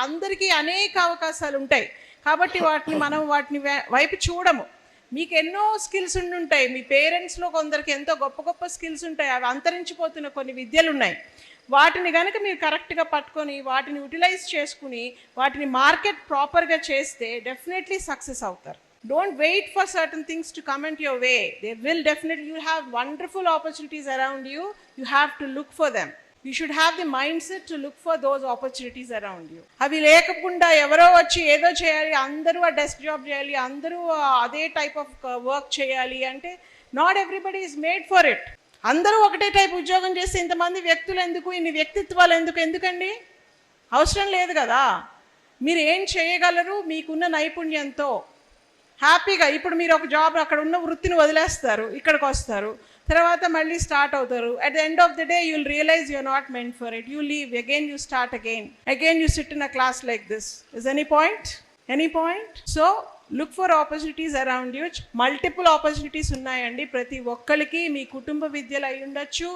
అందరికీ అనేక అవకాశాలు ఉంటాయి కాబట్టి వాటిని వైపు చూడము. మీకు ఎన్నో స్కిల్స్ ఉండుంటాయి, మీ పేరెంట్స్లో కొందరికి ఎంతో గొప్ప గొప్ప స్కిల్స్ ఉంటాయి, అవి అంతరించిపోతున్న కొన్ని విద్యలు ఉన్నాయి. వాటిని కనుక మీరు కరెక్ట్గా పట్టుకొని వాటిని యూటిలైజ్ చేసుకుని వాటిని మార్కెట్ ప్రాపర్గా చేస్తే డెఫినెట్లీ సక్సెస్ అవుతారు. Don't wait for certain things to come into your way. They will definitely, you have wonderful opportunities around you. You have to look for them. You should have the mindset to look for those opportunities around you. అవి లేకుండా ఎవరో వచ్చి ఏదో చేయాలి, అందరూ ఆ desk job చేయాలి, అందరూ అదే టైప్ ఆఫ్ వర్క్ చేయాలి అంటే not everybody is made for it. అందరూ ఒకటే టైప్ ఉద్యోగం చేస్తే ఇంతమంది వ్యక్తులు ఎందుకు, ఇన్ని వ్యక్తిత్వాలు ఎందుకండి? అవసరం లేదు కదా. మీరు ఏం చేయగలరు మీకున్న నైపుణ్యంతో హ్యాపీగా. ఇప్పుడు మీరు ఒక జాబ్ అక్కడ ఉన్న వృత్తిని వదిలేస్తారు, ఇక్కడికి వస్తారు, తర్వాత మళ్ళీ స్టార్ట్ అవుతారు. At the end of the day you'll realise you're not meant for it. You leave again, you start again you sit in a class like this. Is any point? So look for opportunities around you. Multiple opportunities ఉన్నాయండి ప్రతి ఒక్కరికి. మీ కుటుంబ విద్యలు అయి ఉండొచ్చు,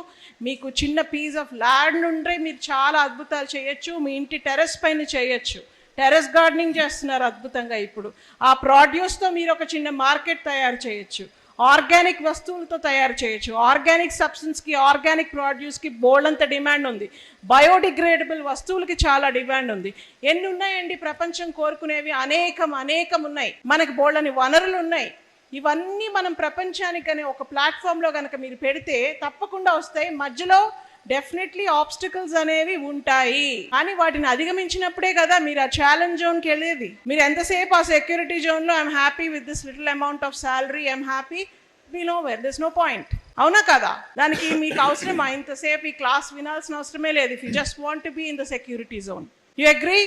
మీకు చిన్న piece of land నుండి మీరు చాలా అద్భుతాలు చేయొచ్చు, మీ ఇంటి టెర్రస్ పైన చేయొచ్చు. టెర్రస్ గార్డెనింగ్ చేస్తున్నారు అద్భుతంగా. ఇప్పుడు ఆ ప్రొడ్యూస్తో మీరు ఒక చిన్న మార్కెట్ తయారు చేయొచ్చు, ఆర్గానిక్ వస్తువులతో తయారు చేయొచ్చు. ఆర్గానిక్ సబ్స్టెన్స్కి, ఆర్గానిక్ ప్రొడ్యూస్కి బోల్డంత డిమాండ్ ఉంది. బయోడిగ్రేడబుల్ వస్తువులకి చాలా డిమాండ్ ఉంది. ఎన్ని ఉన్నాయండి ప్రపంచం కోరుకునేవి? అనేకం ఉన్నాయి. మనకి బోల్డని వనరులు ఉన్నాయి. ఇవన్నీ మనం ప్రపంచానికనే ఒక ప్లాట్ఫామ్లో కనుక మీరు పెడితే తప్పకుండా వస్తాయి. మధ్యలో డెఫినెట్లీ ఆబ్స్టికల్స్ అనేవి ఉంటాయి, కానీ వాటిని అధిగమించినప్పుడే కదా మీరు ఆ ఛాలెంజ్ జోన్కి వెళ్ళేది. మీరు ఎంతసేపు ఆ సెక్యూరిటీ జోన్లో I'm happy with this little amount of salary, I'm happy, be nowhere, this no point. అవునా కదా? దానికి మీకు అవసరమా ఇంతసేపు ఈ క్లాస్ వినాల్సిన అవసరమే లేదు. If you just want to be in the security zone. You agree?